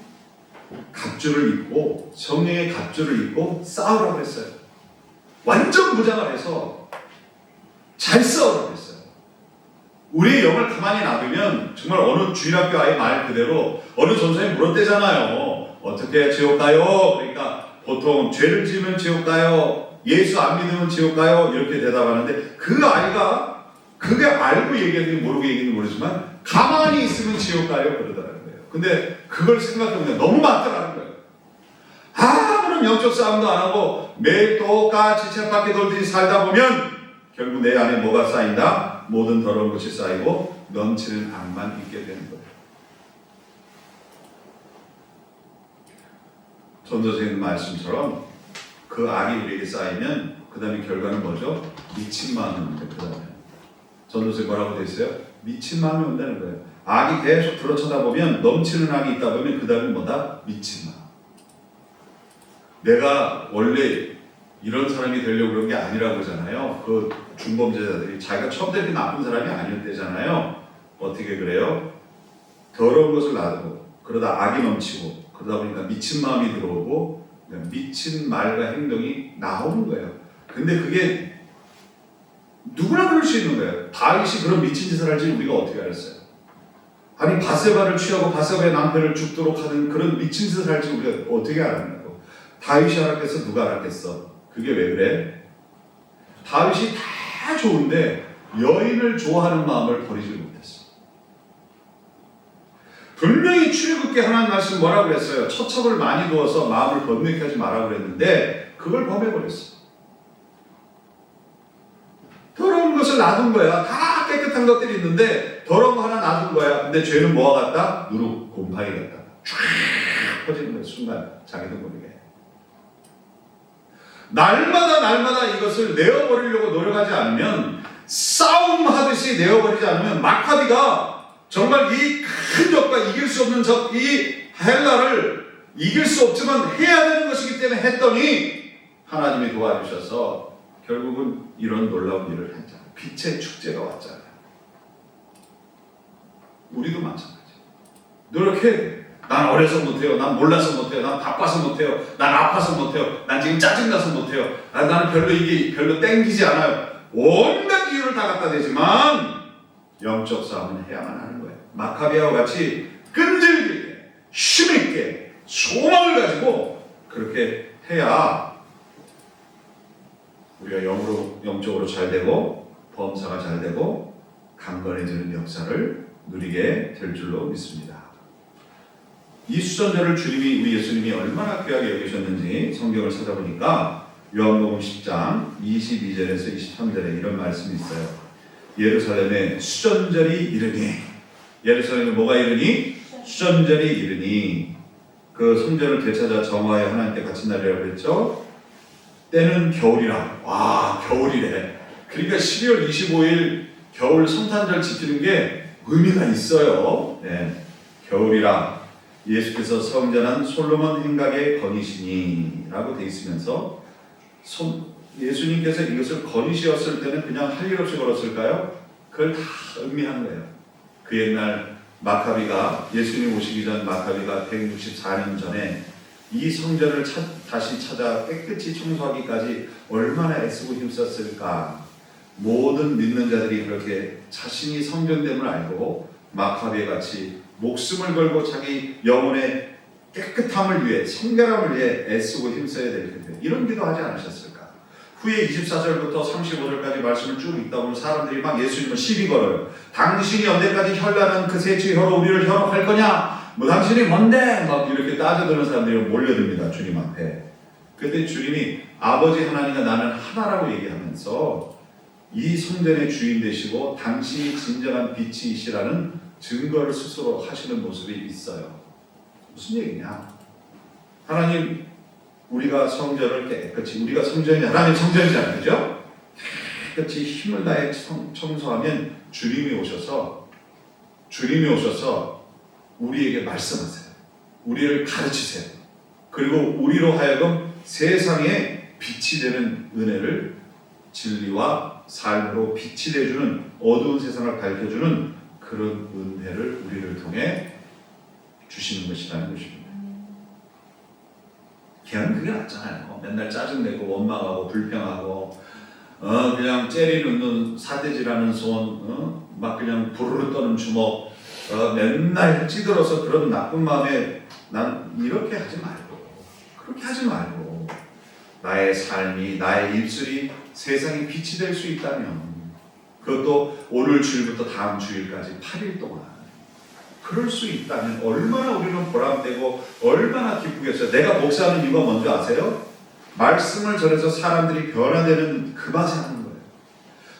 갑주를 입고 성령의 갑주를 입고 싸우라고 했어요. 완전 무장을 해서 잘 싸우라고 했어요. 우리의 영을 가만히 놔두면 정말 어느 주일학교 아이 말 그대로 어느 전사에 물었대잖아요. 어떻게 지옥 가요? 그러니까 보통 죄를 지으면 지옥 가요? 예수 안 믿으면 지옥 가요? 이렇게 대답하는데 그 아이가 그게 알고 얘기하는지 모르고 얘기하는지 모르지만 가만히 있으면 지옥 가요? 그러더라는 거예요. 근데 그걸 생각해보면 너무 많더라는 거예요. 아무런 영적 싸움도 안 하고 매일 똑같이 쳇바퀴 돌듯이 살다 보면 결국 내 안에 뭐가 쌓인다? 모든 더러운 것이 쌓이고 넘치는 악만 있게 되는 거예요. 전도서의 말씀처럼 그 악이 우리에게 쌓이면 그 다음에 결과는 뭐죠? 미친 마음이 옵니다. 그 다음에 전도서에 뭐라고 되어 있어요? 미친 마음이 온다는 거예요. 악이 계속 들어쳐다보면 넘치는 악이 있다 보면 그 다음에 뭐다? 미친 마음. 내가 원래 이런 사람이 되려고 그런 게 아니라고 하잖아요. 그 중범죄자들이 자기가 처음부터 이렇게 나쁜 사람이 아니었대잖아요. 어떻게 그래요? 더러운 것을 놔두고 그러다 악이 넘치고 그러다 보니까 미친 마음이 들어오고 미친 말과 행동이 나오는 거예요. 근데 그게 누구나 그럴 수 있는 거예요. 다윗이 그런 미친 짓을 할지 우리가 어떻게 알았어요? 아니 바세바를 취하고 바세바의 남편을 죽도록 하는 그런 미친 짓을 할지 우리가 어떻게 알았냐고. 다윗이 알았겠어? 누가 알았겠어? 그게 왜 그래? 다윗이 다 좋은데 여인을 좋아하는 마음을 버리지 못했어. 분명히 출애굽기 하나님 말씀 뭐라고 그랬어요? 처첩을 많이 두어서 마음을 번뇌케 하지 말라고 그랬는데 그걸 범해버렸어. 더러운 것을 놔둔 거야. 다 깨끗한 것들이 있는데 더러운 거 하나 놔둔 거야. 근데 죄는 뭐와 같다? 누룩, 곰팡이 같다. 쫙 퍼지는 거야. 순간 자기도 모르게. 날마다 이것을 내어버리려고 노력하지 않으면, 싸움하듯이 내어버리지 않으면 마카비가 정말 이 큰 적과 이길 수 없는 적, 이 헬라를 이길 수 없지만 해야 되는 것이기 때문에 했더니 하나님이 도와주셔서 결국은 이런 놀라운 일을 했잖아요. 빛의 축제가 왔잖아요. 우리도 마찬가지. 노력해야 돼. 난 어려서 못해요. 난 몰라서 못해요. 난 바빠서 못해요. 난 아파서 못해요. 난 지금 짜증나서 못해요. 나는 별로 땡기지 않아요. 온갖 이유를 다 갖다 대지만 영적 싸움은 해야만 하는 거예요. 마카비아와 같이 끈질기게 힘있게 소망을 가지고 그렇게 해야 우리가 영적으로 잘 되고 범사가 잘 되고 강건해지는 역사를 누리게 될 줄로 믿습니다. 이 수전제를 우리 예수님이 얼마나 귀하게 여기셨는지 성경을 찾아보니까 요한복음 10장 22절에서 23절에 이런 말씀이 있어요. 예루살렘에 수전절이 이르니, 예루살렘에 뭐가 이르니? 수전절이 이르니, 그 성전을 되찾아 정화해 하나님께 갇힌 날이라고 그랬죠. 때는 겨울이라. 와, 겨울이래. 그러니까 12월 25일 겨울 성탄절 지키는 게 의미가 있어요. 네, 겨울이라. 예수께서 성전한 솔로몬 행각의 건이시니 라고 되어 있으면서 예수님께서 이것을 건이시었을 때는 그냥 할 일 없이 걸었을까요? 그걸 다 의미한 거예요. 그 옛날 마카비가, 예수님 오시기 전 마카비가 164년 전에 이 성전을 다시 찾아 깨끗이 청소하기까지 얼마나 애쓰고 힘썼을까. 모든 믿는 자들이 그렇게 자신이 성전됨을 알고 마카비에 같이 목숨을 걸고 자기 영혼의 깨끗함을 위해, 성결함을 위해 애쓰고 힘써야 될 텐데 이런 기도하지 않으셨을까? 후에 24절부터 35절까지 말씀을 쭉 읽다 보면 사람들이 막 예수님을 시비 걸어요. 당신이 언제까지 혈나는 그 셋의 혀로 우리를 현혹할 거냐? 뭐 당신이 뭔데? 막 이렇게 따져드는 사람들이 몰려듭니다. 주님 앞에. 그때 주님이 아버지 하나님과 나는 하나라고 얘기하면서 이 성전의 주인 되시고 당신이 진정한 빛이시라는 증거를 스스로 하시는 모습이 있어요. 무슨 얘기냐? 하나님, 우리가 성전을 깨끗이, 우리가 성전이 하나님 성전이잖아요, 그죠? 깨끗이 힘을 다해 청소하면 주님이 오셔서 우리에게 말씀하세요. 우리를 가르치세요. 그리고 우리로 하여금 세상에 빛이 되는 은혜를, 진리와 삶으로 빛이 되어주는, 어두운 세상을 밝혀주는 그런 은혜를 우리를 통해 주시는 것이라는 것입니다. 그냥 그게 낫잖아요. 맨날 짜증내고 원망하고 불평하고 그냥 째리 눕는 사대질하는 손, 막 그냥 부르르 떠는 주먹, 맨날 찌들어서 그런 나쁜 마음에 난 이렇게 하지 말고, 그렇게 하지 말고 나의 삶이, 나의 입술이 세상에 빛이 될 수 있다면, 그것도 오늘 주일부터 다음 주일까지 8일 동안 그럴 수 있다면 얼마나 우리는 보람되고 얼마나 기쁘겠어요. 내가 목사하는 이유가 뭔지 아세요? 말씀을 전해서 사람들이 변화되는 그 맛에 하는 거예요.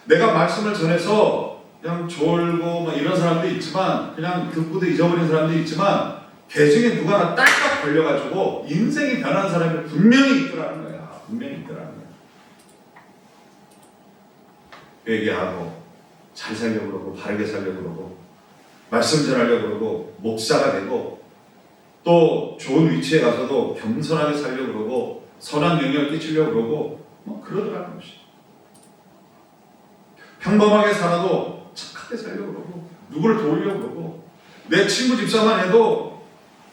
내가 말씀을 전해서 그냥 졸고 막 이런 사람도 있지만, 그냥 듣고도 잊어버린 사람도 있지만, 개중에 누가 하나 딱딱 걸려가지고 인생이 변한 사람이 분명히 있더라는 거야. 분명히 있더라는 거야. 회개하고 잘 살려고 그러고 바르게 살려고 그러고 말씀 전하려고 그러고 목사가 되고 또 좋은 위치에 가서도 겸손하게 살려고 그러고 선한 영향을 끼치려고 그러고 뭐 그러더라는 것이. 평범하게 살아도 착하게 살려고 그러고 누구를 도우려고 그러고 내 친구 집사만 해도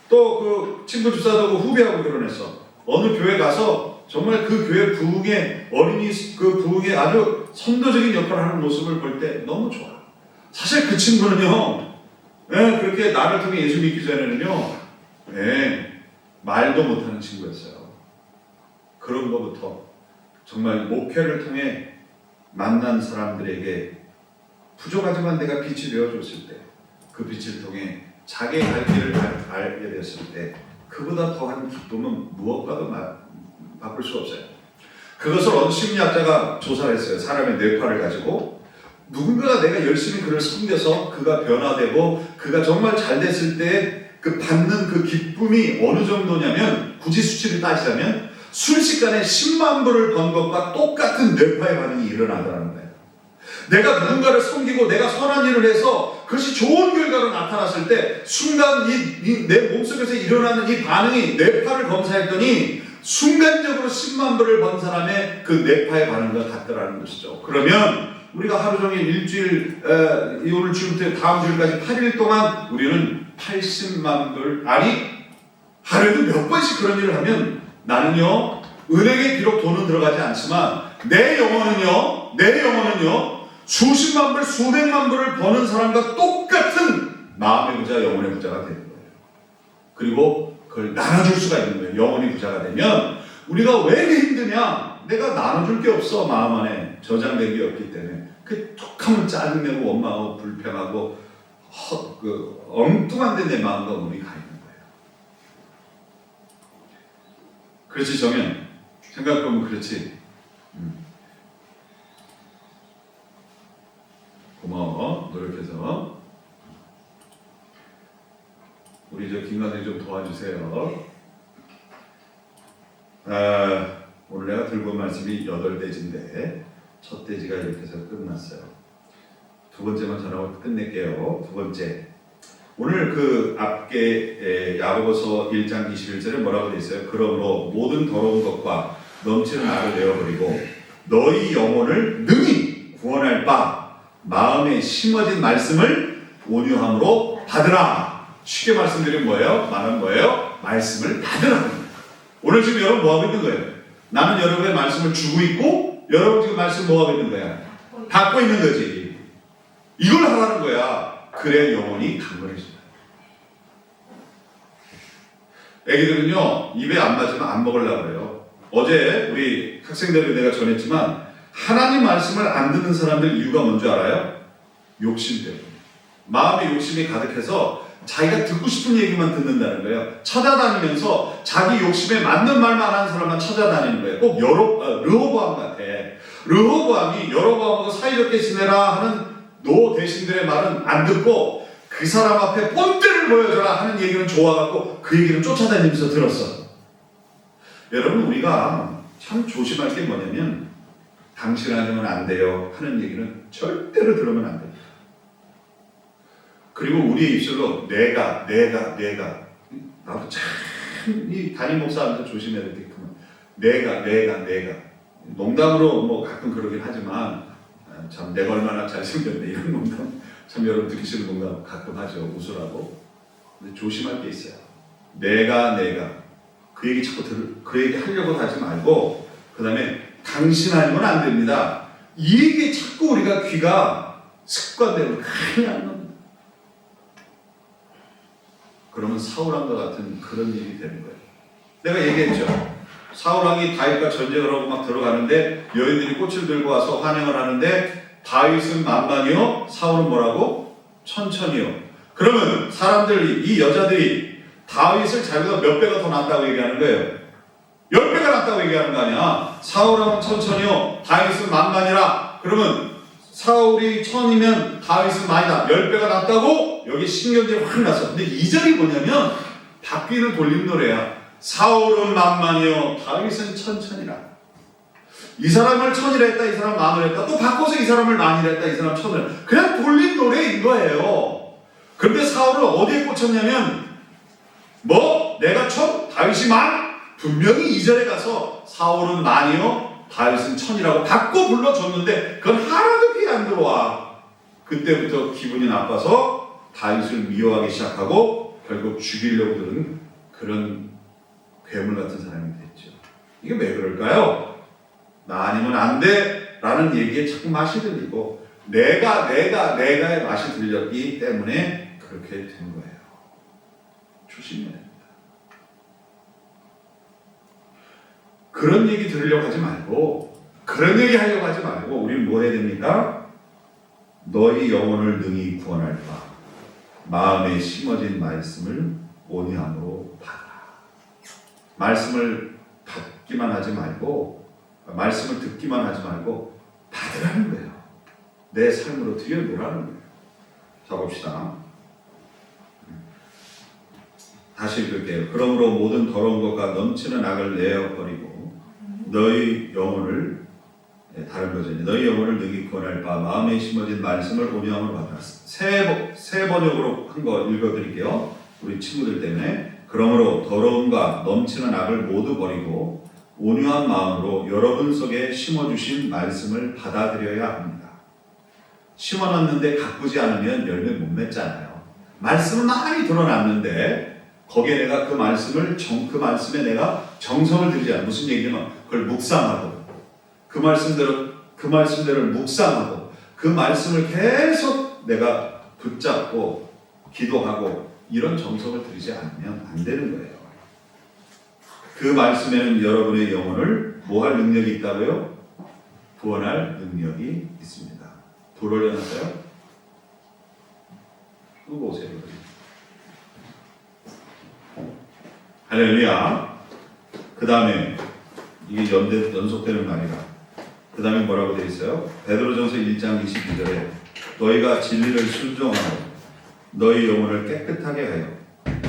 또 그 친구 집사도 그 후배하고 결혼했어. 어느 교회 가서 정말 그 교회 부흥의 어린이 그 부흥의 아주 선도적인 역할을 하는 모습을 볼 때 너무 좋아. 사실 그 친구는요, 그렇게 나를 통해 예수 믿기 전에는요, 말도 못하는 친구였어요. 그런 것부터 정말 목회를 통해 만난 사람들에게 부족하지만 내가 빛이 되어줬을 때, 그 빛을 통해 자기의 갈 길을 알게 됐을 때, 그보다 더한 기쁨은 무엇과도 바꿀 수 없어요. 그것을 어느 심리학자가 조사를 했어요. 사람의 뇌파를 가지고 누군가가 내가 열심히 그를 섬겨서 그가 변화되고 그가 정말 잘 됐을 때 그 받는 그 기쁨이 어느 정도냐면, 굳이 수치를 따지자면 순식간에 10만 불을 번 것과 똑같은 뇌파의 반응이 일어나더라는 거예요. 내가 누군가를 섬기고 내가 선한 일을 해서 그것이 좋은 결과로 나타났을 때 순간 내 몸속에서 일어나는 이 반응이, 뇌파를 검사했더니 순간적으로 10만 불을 번 사람의 그 뇌파의 반응과 같더라는 것이죠. 그러면 우리가 하루 종일 일주일, 오늘 주부터 다음 주일까지 8일 동안 우리는 80만 불, 아니 하루에도 몇 번씩 그런 일을 하면 나는요, 은행에 비록 돈은 들어가지 않지만 내 영혼은요 수십만 불, 수백만 불을 버는 사람과 똑같은 마음의 부자, 영혼의 부자가 되는 거예요. 그리고 그걸 나눠줄 수가 있는 거예요. 영혼이 부자가 되면 우리가 왜 이렇게 힘드냐? 내가 나눠줄 게 없어. 마음 안에 저장된 게 없기 때문에 그 툭하면 짜증내고 원망하고 불평하고 엉뚱한 데 내 마음과 몸이 가 있는 거예요. 그렇지 정연? 생각해보면 그렇지. 고마워. 노력해서 우리 저 김관장이 좀 도와주세요. 오늘 내가 들고 온 말씀이 8대지인데 첫 대지가 이렇게 해서 끝났어요. 두 번째만 전하고 끝낼게요. 두 번째, 오늘 그 앞에 야고보서 1장 21절에 뭐라고 되어 있어요? 그러므로 모든 더러운 것과 넘치는 악을 내어버리고 너희 영혼을 능히 구원할 바 마음에 심어진 말씀을 온유함으로 받으라. 쉽게 말씀드리면 뭐예요? 말은 뭐예요? 말씀을 받으라. 오늘 지금 여러분 뭐 하고 있는 거예요? 나는 여러분의 말씀을 주고 있고 여러분 지금 말씀 뭐 하고 있는 거야? 받고 있는 거지. 이걸 하라는 거야. 그래야 영혼이 강건해진다. 애기들은요, 입에 안 맞으면 안 먹으려고 그래요. 어제 우리 학생들에게 내가 전했지만 하나님 말씀을 안 듣는 사람들 이유가 뭔지 알아요? 욕심 때문에. 마음에 욕심이 가득해서 자기가 듣고 싶은 얘기만 듣는다는 거예요. 찾아다니면서 자기 욕심에 맞는 말만 하는 사람만 찾아다니는 거예요. 꼭 르호보암 같아. 르호보암이 여로보암하고 사이좋게 지내라 하는 노 대신들의 말은 안 듣고 그 사람 앞에 본때를 보여줘라 하는 얘기는 좋아갖고 그 얘기를 쫓아다니면서 들었어. 여러분, 우리가 참 조심할 게 뭐냐면 당신 아니면 안 돼요 하는 얘기는 절대로 들으면 안 됩니다. 그리고 우리의 입술로 내가 나도 참 이 담임 목사한테 조심해야 될 게 있구만. 내가 농담으로 뭐 가끔 그러긴 하지만 참 내가 얼마나 잘생겼네 이런 농담 참 여러분 듣기 싫은 농담 가끔 하죠. 웃으라고. 근데 조심할 게 있어요. 내가 그 얘기 자꾸 그 얘기 하려고 하지 말고 그 다음에 당신 아니면 안 됩니다. 이 얘기에 자꾸 우리가 귀가 습관되면 큰일 난 겁니다. 그러면 사울왕과 같은 그런 일이 되는 거예요. 내가 얘기했죠. 사울왕이 다윗과 전쟁을 하고 막 들어가는데 여인들이 꽃을 들고 와서 환영을 하는데 다윗은 만만이요, 사울은 뭐라고? 천천히요. 그러면 사람들이, 이 여자들이 다윗을 자기가 몇 배가 더 낫다고 얘기하는 거예요. 10배가 낫다고 얘기하는 거 아니야. 사울은 천천히요, 다윗은 만만이라. 그러면 사울이 1000이면 다윗은 만이다. 10배가 낫다고 여기 신경질이 확 났어. 근데 2절이 뭐냐면 바퀴를 돌린 노래야. 사울은 만만이요, 다윗은 천천히라. 이 사람을 1000이라 했다, 이 사람 만을 했다. 또 바꿔서 이 사람을 만이라 했다, 이 사람 1000이라. 그냥 돌린 노래인 거예요. 그런데 사울은 어디에 꽂혔냐면 내가 천? 다윗이 만? 분명히 2절에 가서 사울은 만이요 다윗은 천이라고 바꿔 불러줬는데 그건 하나도 귀에 안 들어와. 그때부터 기분이 나빠서 다윗을 미워하기 시작하고 결국 죽이려고 드는 그런 괴물 같은 사람이 됐죠. 이게 왜 그럴까요? 나 아니면 안 돼 라는 얘기에 자꾸 맛이 들리고 내가의 맛이 들렸기 때문에 그렇게 된 거예요. 조심해야 됩니다. 그런 얘기 들으려고 하지 말고 그런 얘기 하려고 하지 말고 우리는 뭐 해야 됩니까? 너희 영혼을 능히 구원할 바 마음에 심어진 말씀을 온유함으로 받아. 말씀을 받기만 하지 말고 말씀을 듣기만 하지 말고 받으라는 거예요. 내 삶으로 들여놓으라는 거예요. 자 봅시다. 다시 읽을게요. 그러므로 모든 더러운 것과 넘치는 악을 내어버리고 너희 영혼을 다른 버전이 너희 영혼을 능히 구원할 바 마음에 심어진 말씀을 온유함으로 받으라. 새 번역으로 한 거 읽어드릴게요. 우리 친구들 때문에. 그러므로 더러움과 넘치는 악을 모두 버리고 온유한 마음으로 여러분 속에 심어주신 말씀을 받아들여야 합니다. 심어놨는데 가꾸지 않으면 열매 못 맺잖아요. 말씀은 많이 드러났는데 거기에 내가 그 말씀에 내가 정성을 들이지 않아. 무슨 얘기냐면 그걸 묵상하고 그 말씀대로 묵상하고 그 말씀을 계속 내가 붙잡고 기도하고 이런 정성을 들이지 않으면 안 되는 거예요. 그 말씀에는 여러분의 영혼을 뭐 할 능력이 있다고요? 구원할 능력이 있습니다. 불 올려놨어요? 끄고 오세요. 할렐루야. 그 다음에 이게 연속되는 말이라. 그 다음에 뭐라고 되어 있어요? 베드로전서 1장 22절에 너희가 진리를 순종하고 너희 영혼을 깨끗하게 하여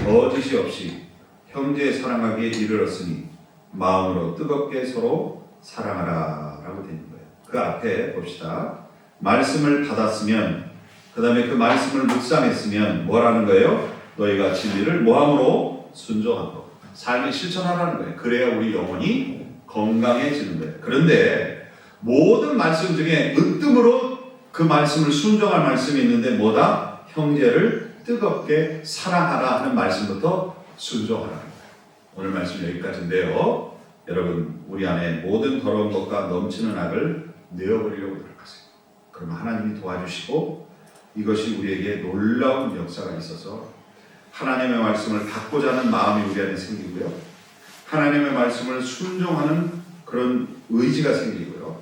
거짓이 없이 형제 사랑하기에 이르렀으니 마음으로 뜨겁게 서로 사랑하라 라고 되어 있는 거예요. 그 앞에 봅시다. 말씀을 받았으면 그 다음에 그 말씀을 묵상했으면 뭐라는 거예요? 너희가 진리를 뭐함으로 순종하고 삶에 실천하라는 거예요. 그래야 우리 영혼이 건강해지는 거예요. 그런데 모든 말씀 중에 으뜸으로 그 말씀을 순종할 말씀이 있는데 뭐다? 형제를 뜨겁게 사랑하라 하는 말씀부터 순종하라는 거예요. 오늘 말씀 여기까지인데요. 여러분 우리 안에 모든 더러운 것과 넘치는 악을 내어버리려고 노력하세요. 그러면 하나님이 도와주시고 이것이 우리에게 놀라운 역사가 있어서 하나님의 말씀을 받고자 하는 마음이 우리 안에 생기고요. 하나님의 말씀을 순종하는 그런 의지가 생기고요.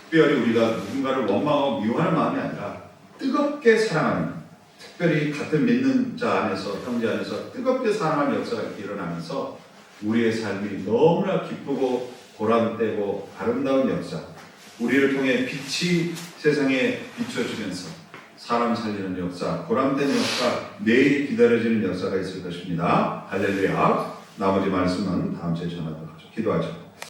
특별히 우리가 누군가를 원망하고 미워하는 마음이 아니라 뜨겁게 사랑하는, 특별히 같은 믿는 자 안에서, 형제 안에서 뜨겁게 사랑하는 역사가 이렇게 일어나면서 우리의 삶이 너무나 기쁘고 보람되고 아름다운 역사, 우리를 통해 빛이 세상에 비춰지면서 사람 살리는 역사, 보람된 역사, 내일이 기다려지는 역사가 있을 것입니다. 할렐루야. 나머지 말씀은 다음 주에 전하도록 하죠. 기도하죠.